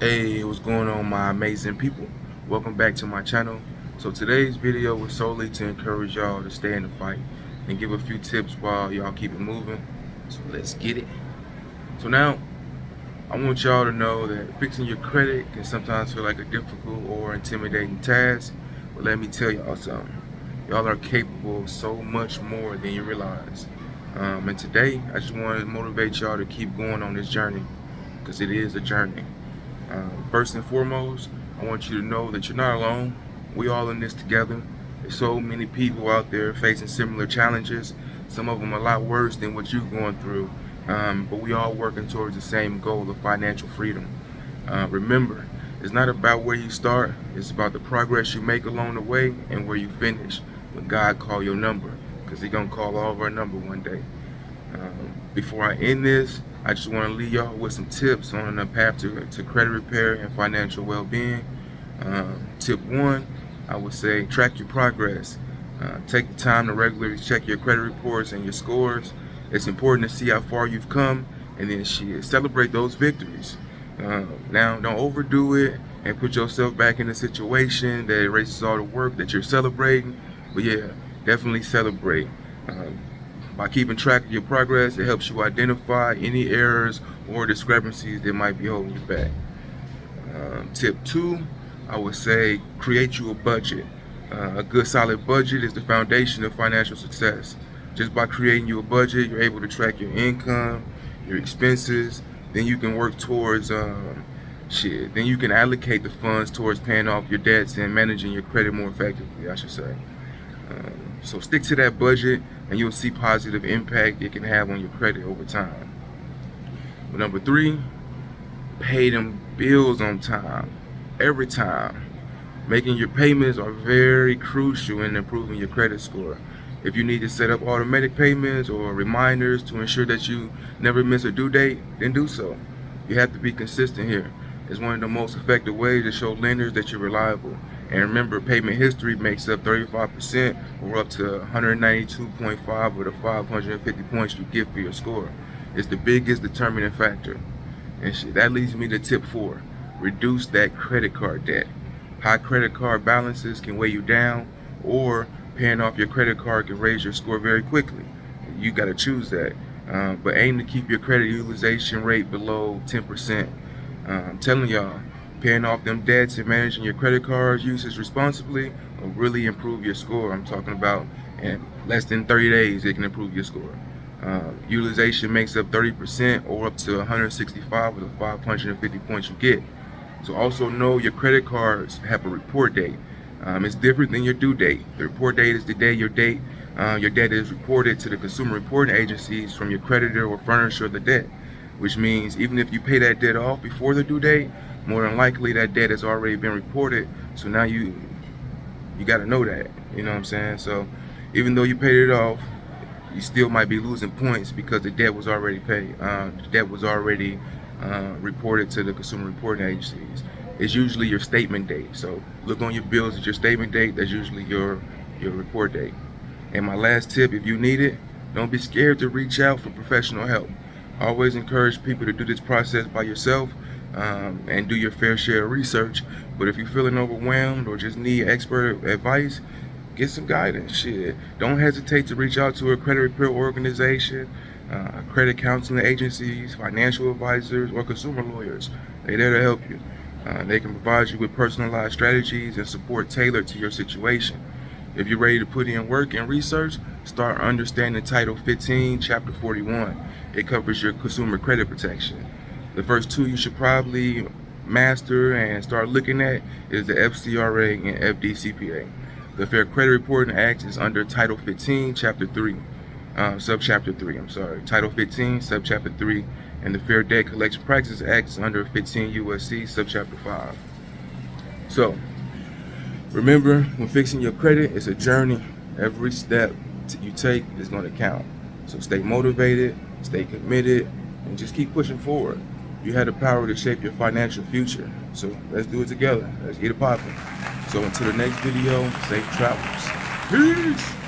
Hey, what's going on, my amazing people? Welcome back to my channel. So today's video was solely to encourage y'all to stay in the fight and give a few tips while y'all keep it moving. So let's get it. So now I want y'all to know that fixing your credit can sometimes feel like a difficult or intimidating task, but let me tell y'all something. Y'all are capable of so much more than you realize. And today I just want to motivate y'all to keep going on this journey, because it is a journey. First and foremost, I want you to know that you're not alone. We all in this together. There's so many people out there facing similar challenges. Some of them a lot worse than what you're going through. But we all working towards the same goal of financial freedom. Remember, it's not about where you start. It's about the progress you make along the way and where you finish when God call your number, because He's gonna call all of our number one day. Before I end this, I just want to leave y'all with some tips on the path to credit repair and financial well-being. Tip one, I would say track your progress. Take the time to regularly check your credit reports and your scores. It's important to see how far you've come, and then celebrate those victories. Now, don't overdo it and put yourself back in a situation that erases all the work that you're celebrating. But yeah, definitely celebrate. By keeping track of your progress, it helps you identify any errors or discrepancies that might be holding you back. Tip two, I would say create you a budget. A good solid budget is the foundation of financial success. Just by creating you a budget, you're able to track your income, your expenses, then you can work towards then you can allocate the funds towards paying off your debts and managing your credit more effectively, I should say. So stick to that budget and you'll see positive impact it can have on your credit over time. But number three, pay them bills on time, every time. Making your payments are very crucial in improving your credit score. If you need to set up automatic payments or reminders to ensure that you never miss a due date, then do so. You have to be consistent here. It's one of the most effective ways to show lenders that you're reliable. And remember, payment history makes up 35% or up to 192.5 of the 550 points you get for your score. It's the biggest determining factor. And that leads me to tip four. Reduce that credit card debt. High credit card balances can weigh you down, or paying off your credit card can raise your score very quickly. You got to choose that. But aim to keep your credit utilization rate below 10%. I'm telling y'all, paying off them debts and managing your credit card usage responsibly will really improve your score. I'm talking about in less than 30 days, it can improve your score. Utilization makes up 30% or up to 165 of the 550 points you get. So also know your credit cards have a report date. It's different than your due date. The report date is the day your debt is reported to the consumer reporting agencies from your creditor or furnisher of the debt, which means even if you pay that debt off before the due date, more than likely that debt has already been reported. So now you got to know that, you know what I'm saying? So even though you paid it off, you still might be losing points because the debt was already paid. The debt was already reported to the consumer reporting agencies. It's usually your statement date. So look on your bills at your statement date. That's usually your report date. And my last tip, if you need it, don't be scared to reach out for professional help. I always encourage people to do this process by yourself and do your fair share of research. But if you're feeling overwhelmed or just need expert advice, get some guidance. Don't hesitate to reach out to a credit repair organization, credit counseling agencies, financial advisors, or consumer lawyers. They're there to help you. They can provide you with personalized strategies and support tailored to your situation. If you're ready to put in work and research, start understanding Title 15, Chapter 41. It covers your consumer credit protection. The first two you should probably master and start looking at is the FCRA and FDCPA. The Fair Credit Reporting Act is under Title 15, Chapter 3, Subchapter 3, Title 15, Subchapter 3, and the Fair Debt Collection Practices Act is under 15 U.S.C., Subchapter 5. So, remember, when fixing your credit, it's a journey. Every step you take is going to count. So stay motivated, stay committed, and just keep pushing forward. You have the power to shape your financial future. So let's do it together. Let's get it popping. So until the next video, safe travels. Peace.